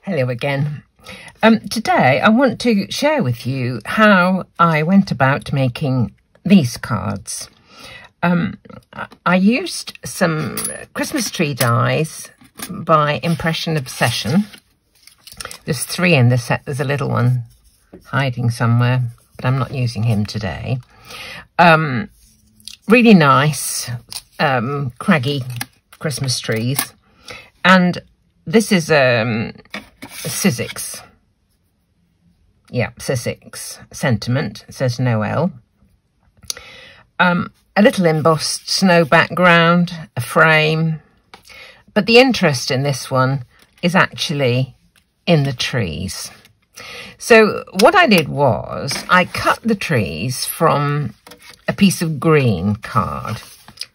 Hello again. Today I want to share with you how I went about making these cards. I used some Christmas tree dies by Impression Obsession. There's 3 in the set. There's a little one hiding somewhere, but I'm not using him today. Really nice, craggy Christmas trees. And this is Sizzix. Yeah, Sizzix sentiment. It says Noel. A little embossed snow background, a frame. But the interest in this one is actually in the trees. So what I did was I cut the trees from a piece of green card.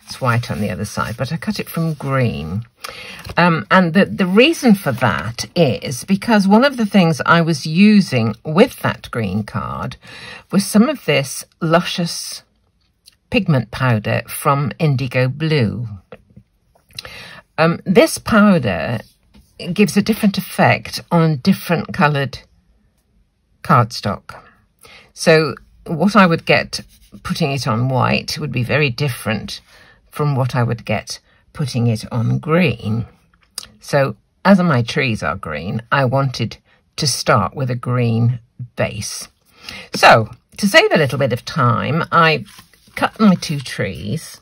It's white on the other side, but I cut it from green. And the reason for that is because one of the things I was using with that green card was some of this luscious pigment powder from Indigo Blue. This powder gives a different effect on different coloured cardstock. So what I would get putting it on white would be very different from what I would get putting it on green. So as my trees are green, I wanted to start with a green base. So to save a little bit of time, I cut my 2 trees.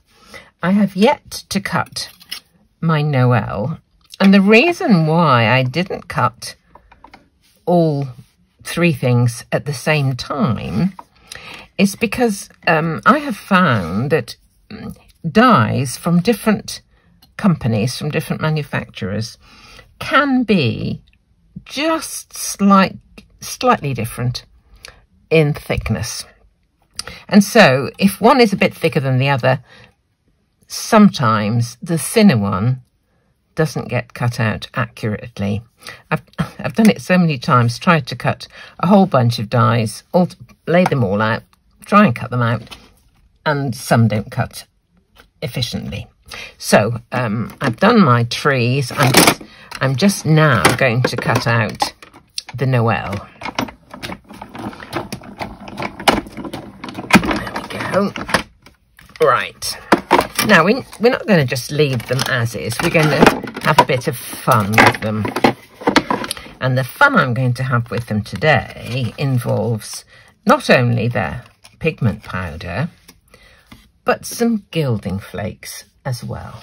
I have yet to cut my Noel. And the reason why I didn't cut all 3 things at the same time is because I have found that dies from different companies, from different manufacturers, can be just slightly different in thickness. And so if one is a bit thicker than the other, sometimes the thinner one doesn't get cut out accurately. I've done it so many times, tried to cut a whole bunch of dies, lay them all out, try and cut them out, and some don't cut efficiently. So I've done my trees. I'm just now going to cut out the Noel. There we go. Right. Now we're not going to just leave them as is. We're going to have a bit of fun with them. And the fun I'm going to have with them today involves not only the pigment powder, but some gilding flakes as well.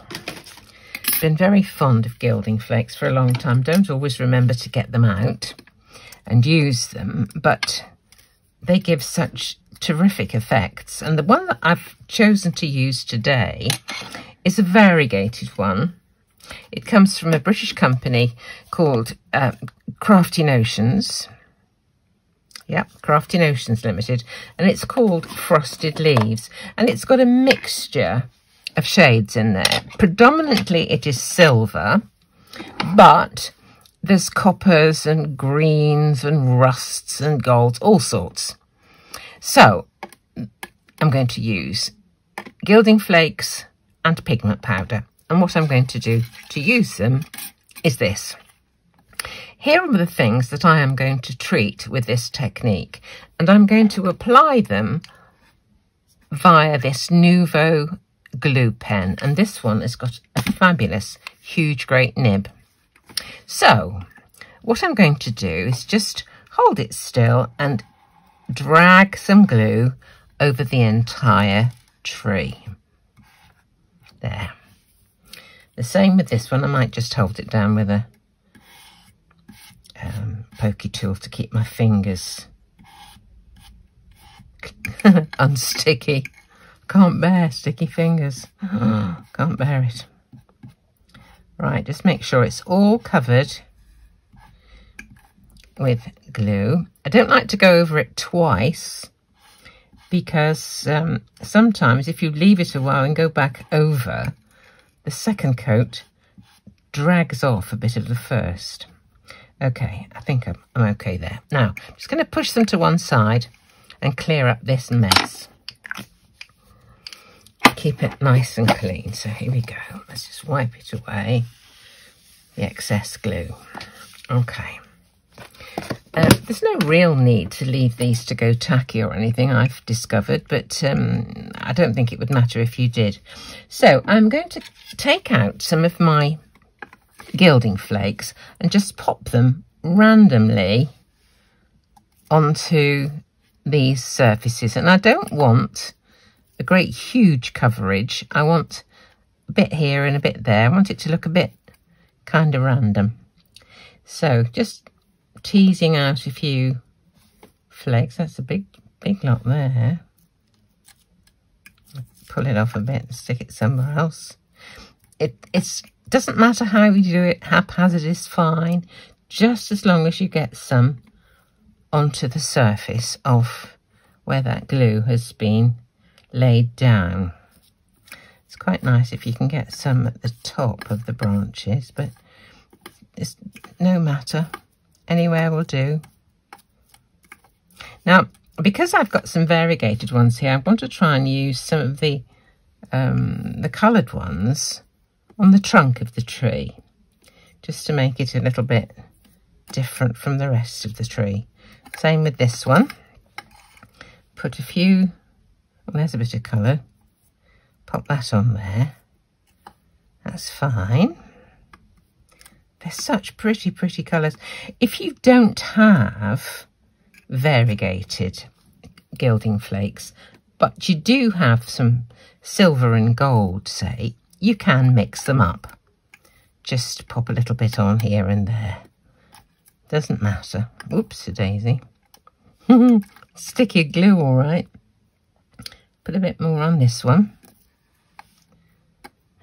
Been very fond of gilding flakes for a long time. Don't always remember to get them out and use them, but they give such terrific effects. And the one that I've chosen to use today is a variegated one. It comes from a British company called Crafty Notions. Yep, Crafty Notions Limited, and it's called Frosted Leaves, and it's got a mixture of shades in there. Predominantly it is silver, but there's coppers and greens and rusts and golds, all sorts. So I'm going to use gilding flakes and pigment powder, and what I'm going to do to use them is this. Here are the things that I am going to treat with this technique, and I'm going to apply them via this Nuvo glue pen, and this one has got a fabulous, huge, great nib. So what I'm going to do is just hold it still and drag some glue over the entire tree. There. The same with this one. I might just hold it down with a pokey tool to keep my fingers unsticky. Can't bear sticky fingers. Can't bear it. Right, just make sure it's all covered with glue. I don't like to go over it twice because sometimes if you leave it a while and go back over, the second coat drags off a bit of the first. Okay, I think I'm okay there. Now, I'm just going to push them to one side and clear up this mess. Keep it nice and clean. So here we go. Let's just wipe it away, the excess glue. Okay. There's no real need to leave these to go tacky or anything, I've discovered, but I don't think it would matter if you did. So I'm going to take out some of my gilding flakes and just pop them randomly onto these surfaces. And I don't want a great huge coverage. I want a bit here and a bit there. I want it to look a bit kind of random. So just teasing out a few flakes. That's a big lot there. Pull it off a bit and stick it somewhere else. It doesn't matter how you do it, haphazard is fine, just as long as you get some onto the surface of where that glue has been laid down. It's quite nice if you can get some at the top of the branches, but it's no matter. Anywhere will do. Now, because I've got some variegated ones here, I want to try and use some of the coloured ones on the trunk of the tree, just to make it a little bit different from the rest of the tree. Same with this one. Put a few, well, there's a bit of colour. Pop that on there. That's fine. They're such pretty colours. If you don't have variegated gilding flakes, but you do have some silver and gold, say, you can mix them up. Just pop a little bit on here and there. Doesn't matter. Oops-a-daisy. Sticky glue, all right. Put a bit more on this one.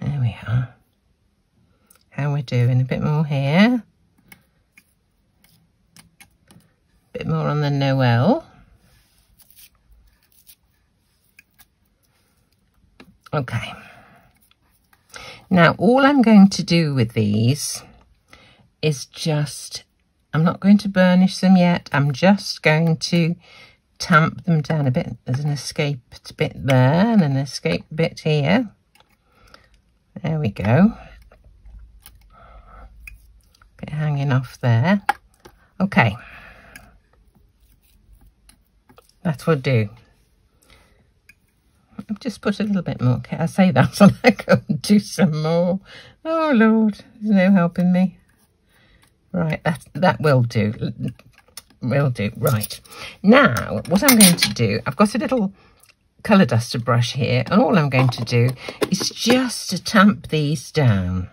There we are. How we're doing. A bit more here. A bit more on the Noel. Okay. Now, all I'm going to do with these is just, I'm not going to burnish them yet. I'm just going to tamp them down a bit. There's an escaped bit there and an escaped bit here. There we go. Bit hanging off there. Okay. That will do. I've just put a little bit more. I say that and I go and do some more. Oh Lord, there's no helping me. Right, that will do. Will do. Right. Now, what I'm going to do, I've got a little colour duster brush here, and all I'm going to do is just to tamp these down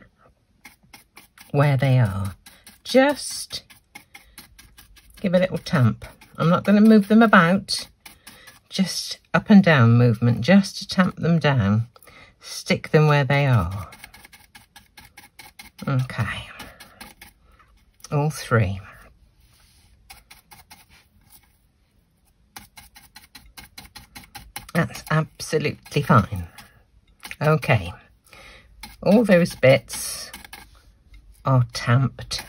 where they are. Just give a little tamp. I'm not going to move them about. Just up and down movement, just to tamp them down. Stick them where they are. Okay. All three. That's absolutely fine. Okay. All those bits are tamped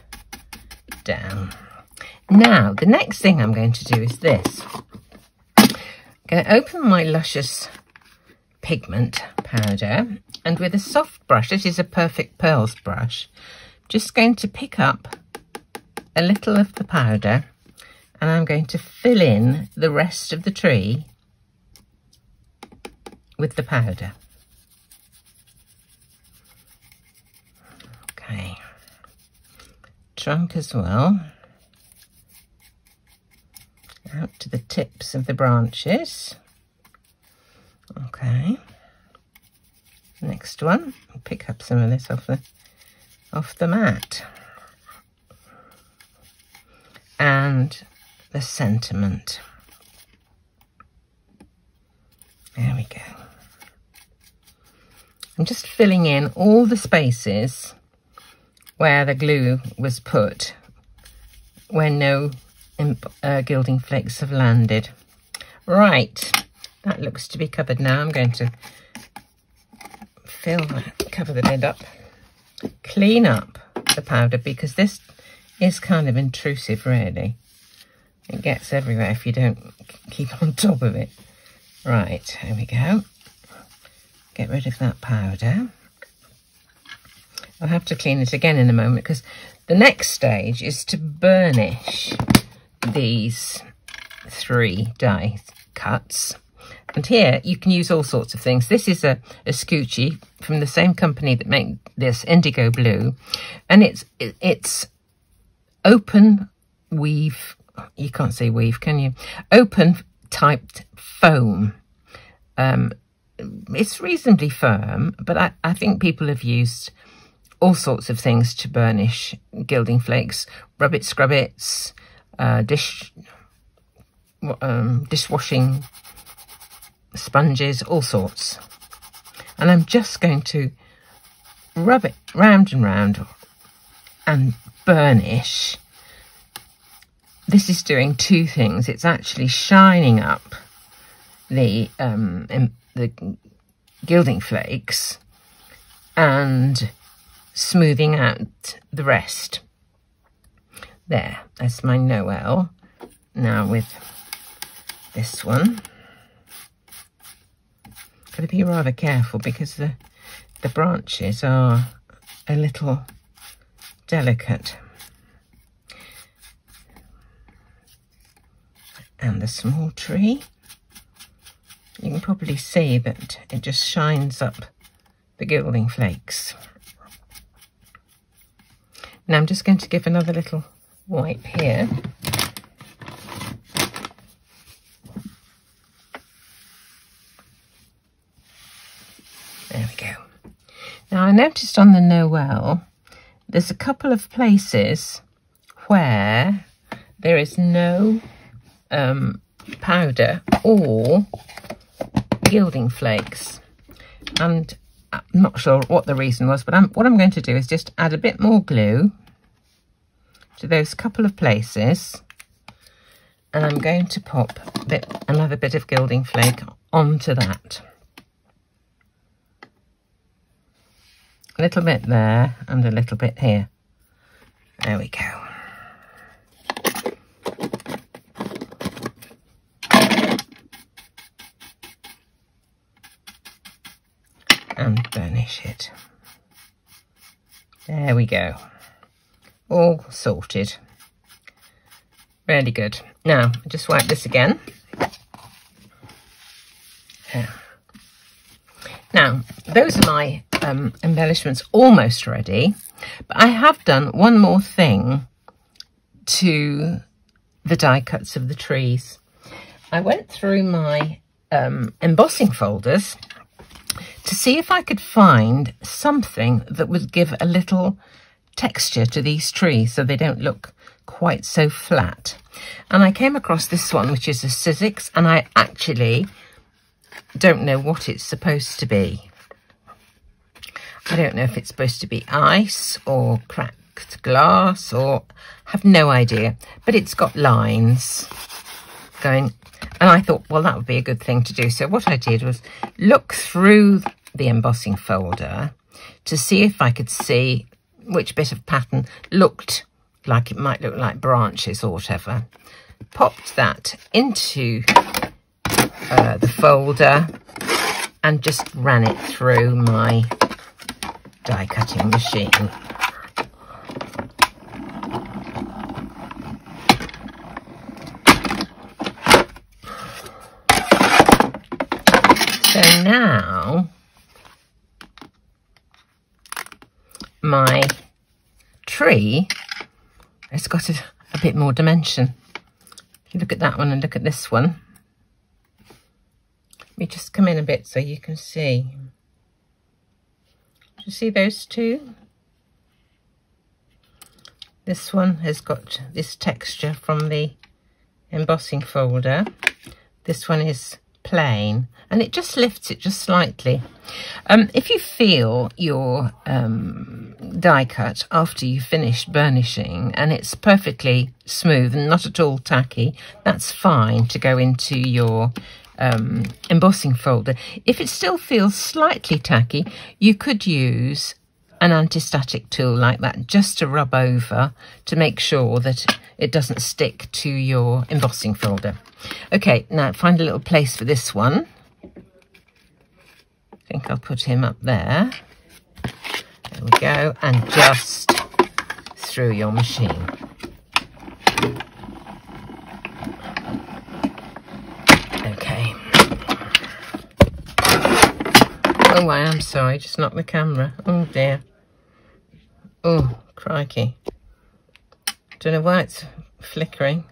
down. Now, the next thing I'm going to do is this. I'm going to open my Luscious pigment powder, and with a soft brush, this is a Perfect Pearls brush, just going to pick up a little of the powder, and I'm going to fill in the rest of the tree with the powder. Okay. Trunk as well. Out to the tips of the branches. Okay. Next one, I'll pick up some of this off the mat. And the sentiment. There we go. I'm just filling in all the spaces where the glue was put when no gilding flakes have landed. Right, that looks to be covered now. I'm going to cover the lid up, clean up the powder, because this is kind of intrusive really. It gets everywhere if you don't keep on top of it. Right, here we go. Get rid of that powder. I'll have to clean it again in a moment, because the next stage is to burnish these 3 die cuts. And here you can use all sorts of things. This is a scoochie from the same company that make this, Indigo Blue. And it's open weave. You can't say weave, can you? Open typed foam. It's reasonably firm, but I think people have used all sorts of things to burnish gilding flakes. Rub it, scrub it's, dishwashing sponges, all sorts. And I'm just going to rub it round and round and burnish. This is doing 2 things. It's actually shining up the gilding flakes and smoothing out the rest. There, that's my Noel. Now with this one, got to be rather careful because the branches are a little delicate. And the small tree, you can probably see that it just shines up the gilding flakes. Now I'm just going to give another little wipe here. There we go. Now I noticed on the Noel, there's a couple of places where there is no powder or gilding flakes, and I'm not sure what the reason was, but what I'm going to do is just add a bit more glue to those couple of places, and I'm going to pop another bit of gilding flake onto that. A little bit there and a little bit here. There we go. And burnish it. There we go. All sorted. Really good. Now, just wipe this again. Now, those are my embellishments almost ready, but I have done one more thing to the die cuts of the trees. I went through my embossing folders to see if I could find something that would give a little texture to these trees so they don't look quite so flat. And I came across this one, which is a Sizzix, and I actually don't know what it's supposed to be. I don't know if it's supposed to be ice or cracked glass, or have no idea, but it's got lines going. And I thought, well, that would be a good thing to do. So what I did was look through the embossing folder to see if I could see which bit of pattern looked like it might look like branches or whatever. Popped that into the folder and just ran it through my die cutting machine. So now my tree has got a bit more dimension. If you look at that one and look at this one, let me just come in a bit so you can see. Do you see those two? This one has got this texture from the embossing folder. This one is plain, and it just lifts it just slightly. If you feel your die cut after you've finished burnishing and it's perfectly smooth and not at all tacky, that's fine to go into your embossing folder. If it still feels slightly tacky, you could use an anti-static tool like that just to rub over to make sure that it doesn't stick to your embossing folder. Okay, now find a little place for this one. I think I'll put him up there. There we go, and just through your machine. Oh, I am sorry, just knocked the camera. Oh dear. Oh, crikey. Don't know why it's flickering.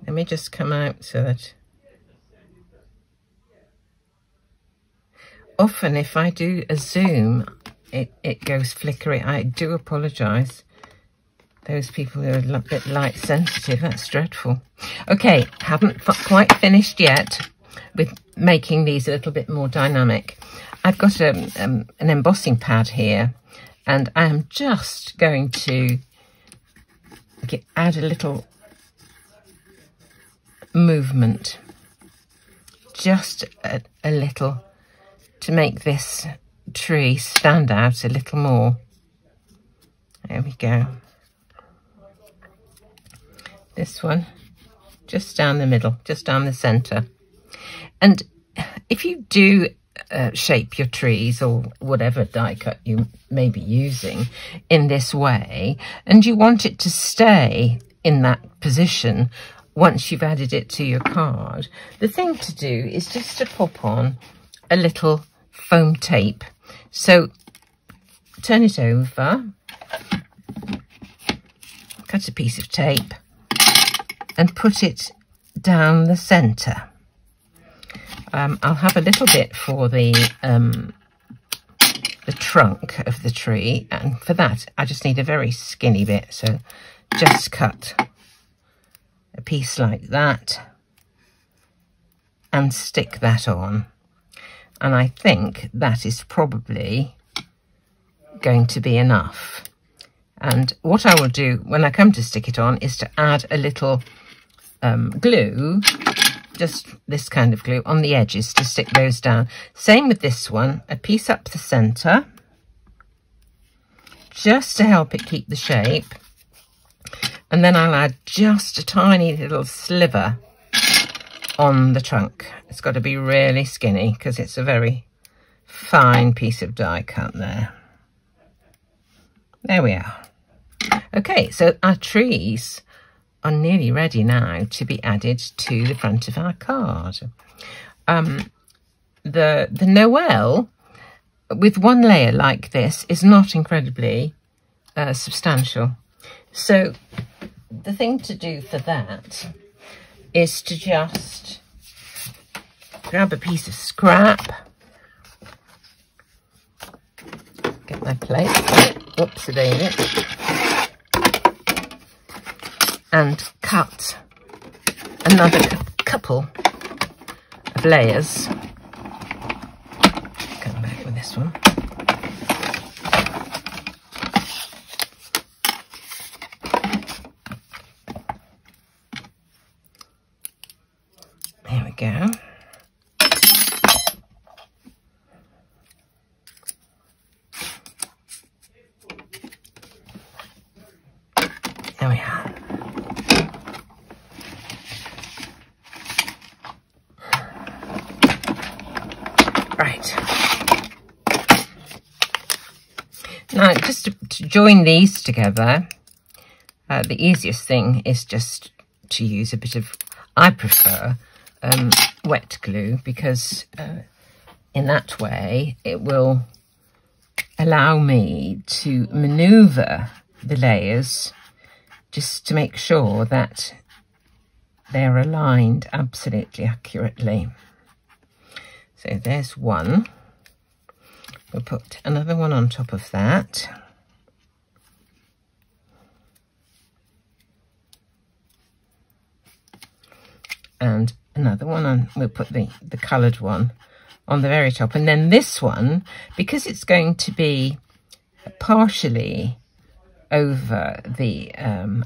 Let me just come out so that... Often if I do a zoom, it goes flickery. I do apologise. Those people who are a bit light sensitive, that's dreadful. Okay, haven't quite finished yet with making these a little bit more dynamic. I've got an embossing pad here, and I am just going to add a little movement, just a little, to make this tree stand out a little more. There we go. This one, just down the middle, just down the centre. And if you do shape your trees or whatever die cut you may be using in this way, and you want it to stay in that position once you've added it to your card, the thing to do is just to pop on a little foam tape. So turn it over, cut a piece of tape, and put it down the centre. I'll have a little bit for the trunk of the tree, and for that I just need a very skinny bit, so just cut a piece like that and stick that on. And I think that is probably going to be enough. And what I will do when I come to stick it on is to add a little glue, just this kind of glue on the edges to stick those down. Same with this one, a piece up the centre, just to help it keep the shape. And then I'll add just a tiny little sliver on the trunk. It's got to be really skinny because it's a very fine piece of die cut there. There we are. Okay, so our trees are nearly ready now to be added to the front of our card. The Noel with one layer like this is not incredibly substantial. So the thing to do for that is to just grab a piece of scrap, get my plate, whoops-a-daisy, and cut another couple of layers. Come back with this one. There we go. There we are. Right. Now, just to join these together, the easiest thing is just to use a bit of, I prefer, wet glue, because in that way it will allow me to maneuver the layers just to make sure that they're aligned absolutely accurately. So there's one. We'll put another one on top of that. And another one on, we'll put the coloured one on the very top. And then this one, because it's going to be partially over the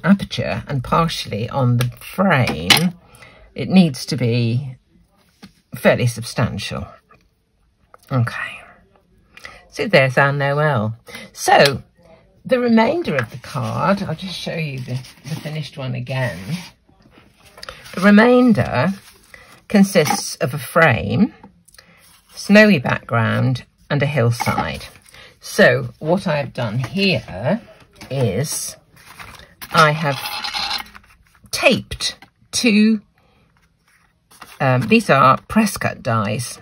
aperture and partially on the frame, it needs to be fairly substantial. Okay, so there's our Noel. So the remainder of the card, I'll just show you the finished one again. The remainder consists of a frame, snowy background, and a hillside. So what I've done here is I have taped two, these are press cut dies.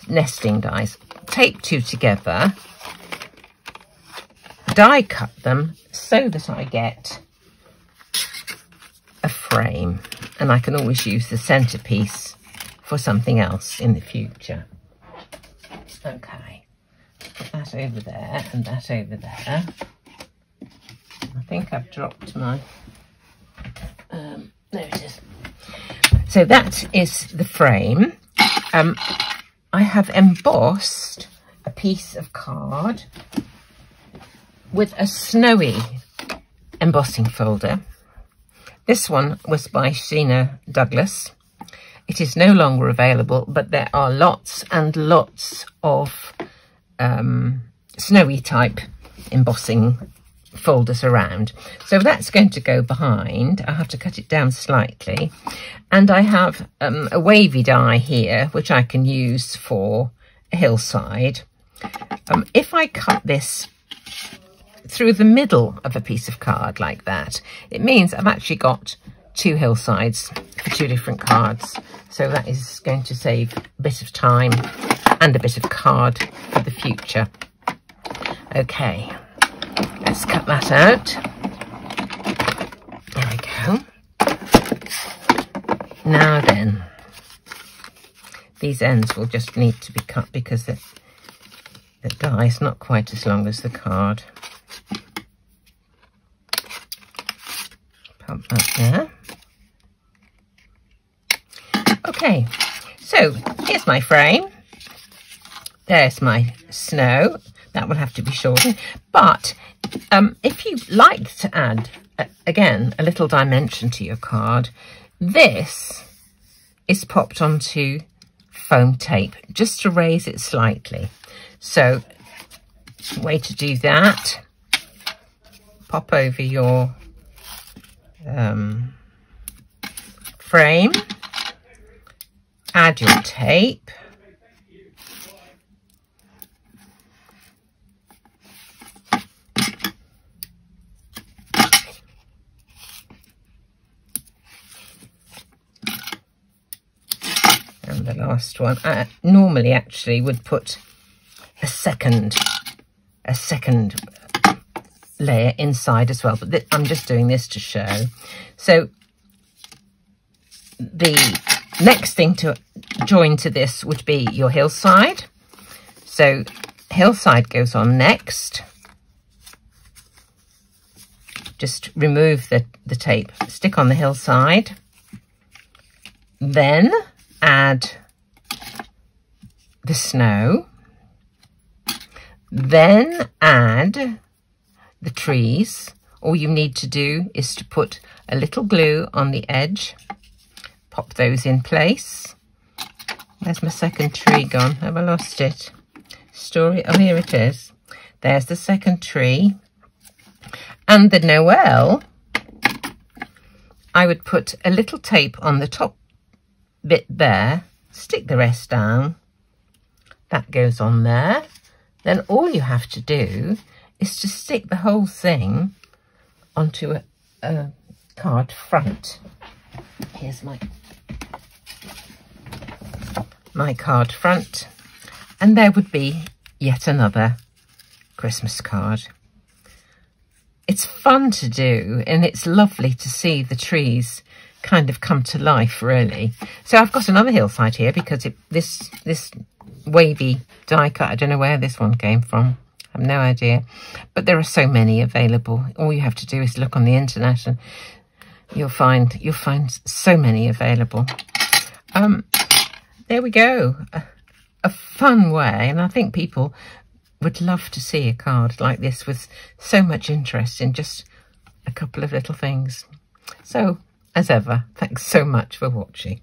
nesting dies. Tape 2 together, die cut them so that I get a frame, and I can always use the centerpiece for something else in the future. Okay, put that over there and that over there. I think I've dropped my, there it is. So that is the frame. I have embossed a piece of card with a snowy embossing folder. This one was by Sheena Douglas. It is no longer available, but there are lots and lots of snowy type embossing folders around. So that's going to go behind. I have to cut it down slightly. And I have a wavy die here, which I can use for a hillside. If I cut this through the middle of a piece of card like that, it means I've actually got 2 hillsides for 2 different cards. So that is going to save a bit of time and a bit of card for the future. Okay, let's cut that out. There we go. Now then, these ends will just need to be cut because the die is not quite as long as the card. Pop that there. Okay, so here's my frame. There's my snow. That will have to be shortened. But if you'd like to add, again, a little dimension to your card, this is popped onto foam tape just to raise it slightly. So, way to do that, pop over your frame, add your tape, and the last one. I normally actually would put a second layer inside as well, but I'm just doing this to show. So the next thing to join to this would be your hillside. So hillside goes on next. Just remove the tape, stick on the hillside, then add the snow, then add the trees. All you need to do is to put a little glue on the edge, pop those in place. Where's my second tree gone? Have I lost it? Story, oh, here it is. There's the second tree. And the Noel, I would put a little tape on the top bit there, stick the rest down. That goes on there. Then all you have to do is to stick the whole thing onto a card front. Here's my card front, and there would be yet another Christmas card. It's fun to do, and it's lovely to see the trees kind of come to life, really. So I've got another hillside here because this wavy die cut, I don't know where this one came from. I have no idea, but there are so many available. All you have to do is look on the internet and you'll find so many available. There we go, a fun way, and I think people would love to see a card like this with so much interest in just a couple of little things. So as ever, thanks so much for watching.